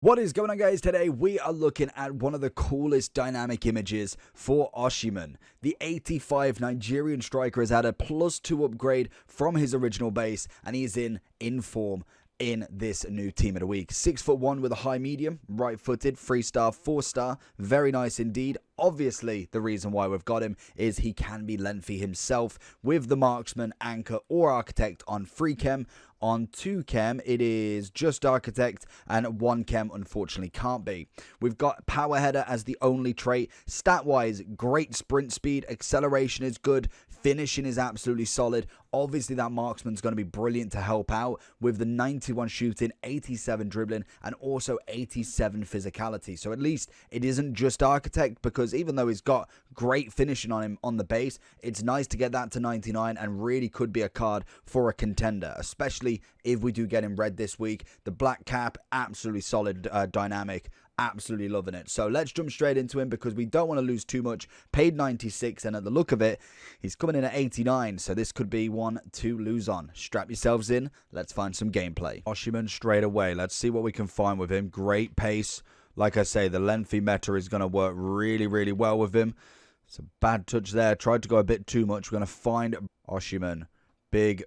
What is going on, guys? Today we are looking at one of the coolest dynamic images for Osimhen. The 85 Nigerian striker has had a +2 upgrade from his original base, and he is in form in this new team of the week. 6'1" with a high medium, right-footed, 3-star, 4-star, very nice indeed. Obviously, the reason why we've got him is he can be lengthy himself with the marksman, anchor, or architect on 3 chem. On 2 chem, it is just architect, and 1 chem unfortunately can't be. We've got power header as the only trait. Stat-wise, great sprint speed, acceleration is good, finishing is absolutely solid. Obviously, that marksman's going to be brilliant to help out with the 91 shooting, 87 dribbling, and also 87 physicality. So at least it isn't just architect, because even though he's got great finishing on him on the base, it's nice to get that to 99 and really could be a card for a contender, especially if we do get him red this week. The black cap, absolutely solid dynamic. Absolutely loving it. So let's jump straight into him because we don't want to lose too much. Paid 96, and at the look of it, he's coming in at 89. So this could be one to lose on. Strap yourselves in. Let's find some gameplay. Osimhen straight away. Let's see what we can find with him. Great pace. Like I say, the lengthy meta is going to work really, really well with him. It's a bad touch there. Tried to go a bit too much. We're going to find Osimhen. Big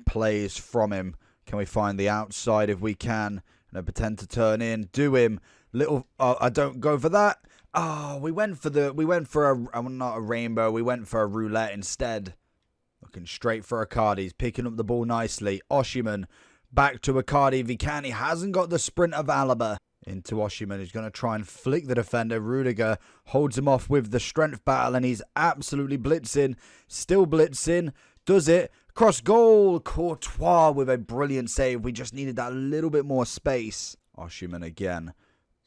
plays from him. Can we find the outside if we can? And pretend to turn in. Do him. Little, I don't go for that. Oh, we went for a, not a rainbow. We went for a roulette instead. Looking straight for Icardi. He's picking up the ball nicely. Osimhen back to Icardi if he can. He hasn't got the sprint of Alaba. Into Osimhen. He's going to try and flick the defender. Rudiger holds him off with the strength battle, and he's absolutely blitzing. Still blitzing. Does it. Cross goal. Courtois with a brilliant save. We just needed that little bit more space. Osimhen again.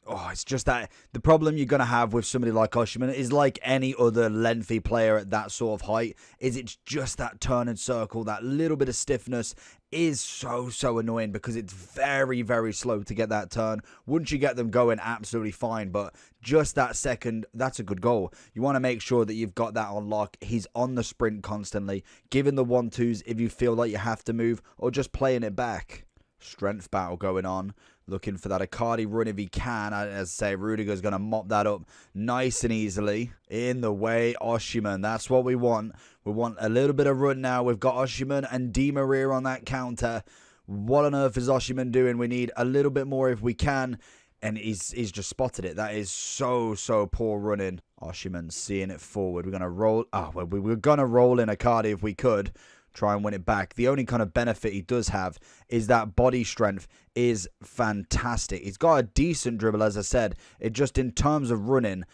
Oh, it's just that the problem you're going to have with somebody like Osimhen is like any other lengthy player at that sort of height, is it's just that turn and circle, that little bit of stiffness is so annoying because it's very slow to get that turn. Once you get them going, absolutely fine, but just that second, that's a good goal. You want to make sure that you've got that on lock. He's on the sprint constantly, giving the 1-2s if you feel like you have to move, or just playing it back. Strength battle going on. Looking for that Icardi run if he can. As I say, Rudiger's going to mop that up nice and easily. In the way, Osimhen. That's what we want. We want a little bit of run now. We've got Osimhen and Di Maria on that counter. What on earth is Osimhen doing? We need a little bit more if we can. And he's just spotted it. That is so poor running. Osimhen seeing it forward. We're going to roll. Well, we were going to roll in Icardi if we could. Try and win it back. The only kind of benefit he does have is that body strength is fantastic. He's got a decent dribble, as I said. It just, in terms of running,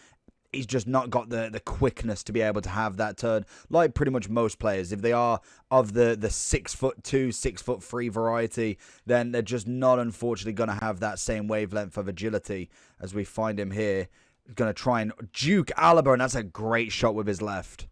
he's just not got the quickness to be able to have that turn, like pretty much most players. If they are of the 6'2", 6'3" variety, then they're just not, unfortunately, going to have that same wavelength of agility. As we find him here, he's going to try and juke Alaba, and that's a great shot with his left.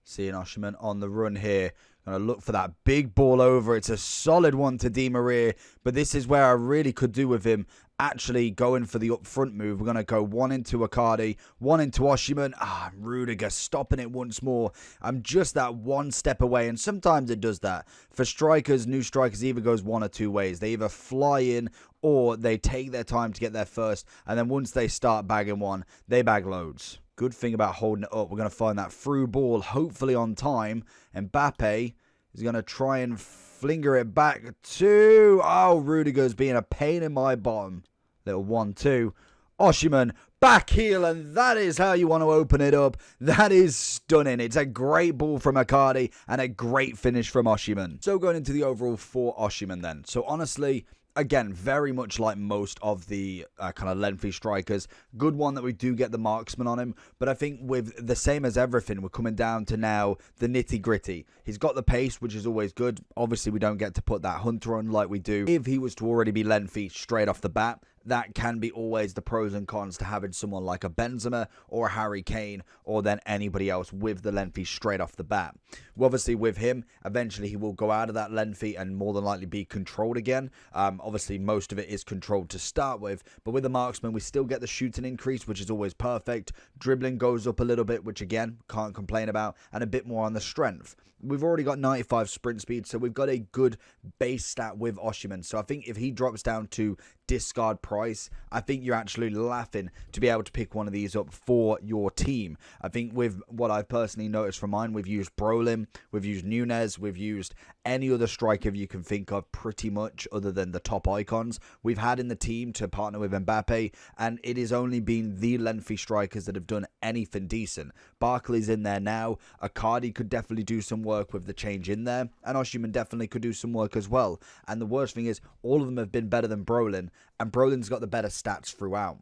Seeing Osimhen on the run here. Going to look for that big ball over. It's a solid one to Di Maria. But this is where I really could do with him actually going for the upfront move. We're going to go one into Icardi, one into Osimhen. Rudiger stopping it once more. I'm just that one step away. And sometimes it does that. For strikers, new strikers, either goes one or two ways. They either fly in or they take their time to get there first. And then once they start bagging one, they bag loads. Good thing about holding it up, we're going to find that through ball, hopefully on time. Mbappe is going to try and flinger it back to... Oh, Rudiger's being a pain in my bottom. Little 1-2. Osimhen, back heel, and that is how you want to open it up. That is stunning. It's a great ball from Icardi and a great finish from Osimhen. So going into the overall for Osimhen then. So honestly, again, very much like most of the kind of lengthy strikers. Good one that we do get the marksman on him. But I think with the same as everything, we're coming down to now the nitty gritty. He's got the pace, which is always good. Obviously, we don't get to put that hunter on like we do. If he was to already be lengthy straight off the bat, that can be always the pros and cons to having someone like a Benzema or a Harry Kane or then anybody else with the lengthy straight off the bat. Well, obviously with him, eventually he will go out of that lengthy and more than likely be controlled again. Obviously most of it is controlled to start with, but with the marksman we still get the shooting increase, which is always perfect. Dribbling goes up a little bit, which again can't complain about, and a bit more on the strength. We've already got 95 sprint speed, so we've got a good base stat with Osimhen. So I think if he drops down to discard price, I think you're actually laughing to be able to pick one of these up for your team. I think with what I've personally noticed from mine, we've used Brolin, we've used Nunez, we've used any other striker you can think of pretty much other than the top icons we've had in the team to partner with Mbappe, and it has only been the lengthy strikers that have done anything decent. Barkley's in there now, Icardi could definitely do some work with the change in there, and Osimhen definitely could do some work as well. And the worst thing is, all of them have been better than Brolin, and Brolin's got the better stats throughout.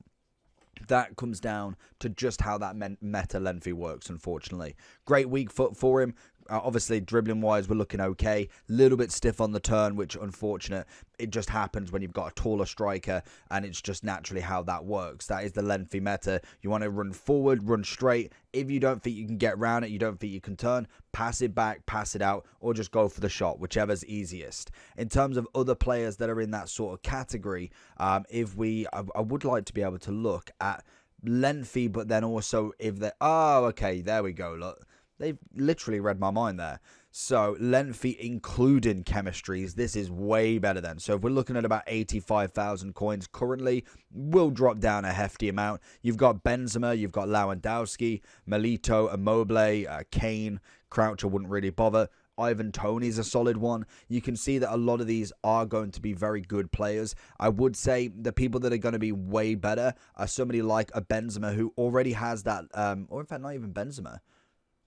That comes down to just how that meta lengthy works, unfortunately. Great weak foot for him. Obviously, dribbling-wise, we're looking okay. Little bit stiff on the turn, which, unfortunate, it just happens when you've got a taller striker, and it's just naturally how that works. That is the lengthy meta. You want to run forward, run straight. If you don't think you can get around it, you don't think you can turn, pass it back, pass it out, or just go for the shot, whichever's easiest. In terms of other players that are in that sort of category, I would like to be able to look at lengthy, but then also if they... Oh, okay, there we go, look. They've literally read my mind there. So, lengthy including chemistries, this is way better then. So, if we're looking at about 85,000 coins currently, we'll drop down a hefty amount. You've got Benzema, you've got Lewandowski, Milito, Immobile, Kane, Croucher wouldn't really bother. Ivan Toney's a solid one. You can see that a lot of these are going to be very good players. I would say the people that are going to be way better are somebody like a Benzema who already has that, or in fact not even Benzema.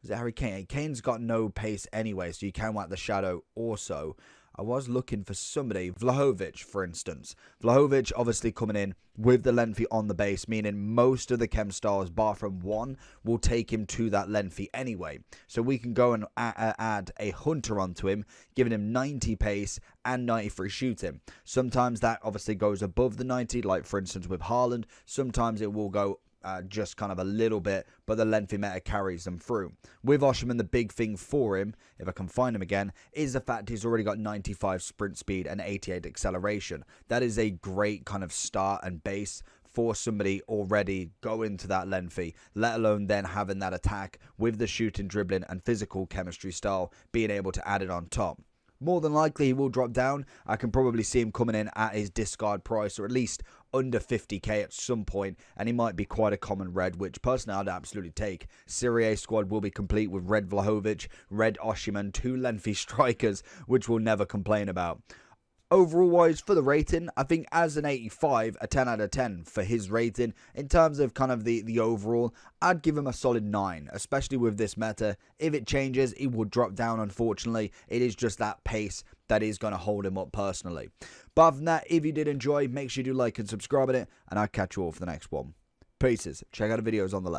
Is it Harry Kane? Kane's got no pace anyway, so you can whack the shadow also. I was looking for somebody, Vlahovic, for instance. Vlahovic obviously coming in with the lengthy on the base, meaning most of the chem stars, bar from one, will take him to that lengthy anyway. So we can go and add a hunter onto him, giving him 90 pace and 93 shooting. Sometimes that obviously goes above the 90, like for instance with Haaland. Sometimes it will go just kind of a little bit, but the lengthy meta carries them through. With Osimhen, the big thing for him, if I can find him again, is the fact he's already got 95 sprint speed and 88 acceleration. That is a great kind of start and base for somebody already going to that lengthy, let alone then having that attack with the shooting, dribbling and physical chemistry style, being able to add it on top. More than likely he will drop down. I can probably see him coming in at his discard price, or at least under 50k at some point, and he might be quite a common red, which personally I'd absolutely take. Serie A squad will be complete with red Vlahovic, red Osimhen, two lengthy strikers, which we'll never complain about. Overall wise, for the rating, I think as an 85, a 10 out of 10 for his rating. In terms of kind of the overall, I'd give him a solid 9, especially with this meta. If it changes, it will drop down, unfortunately. It is just that pace that is going to hold him up personally. But other than that, if you did enjoy, make sure you do like and subscribe on it, and I'll catch you all for the next one. Peace. Check out the videos on the left.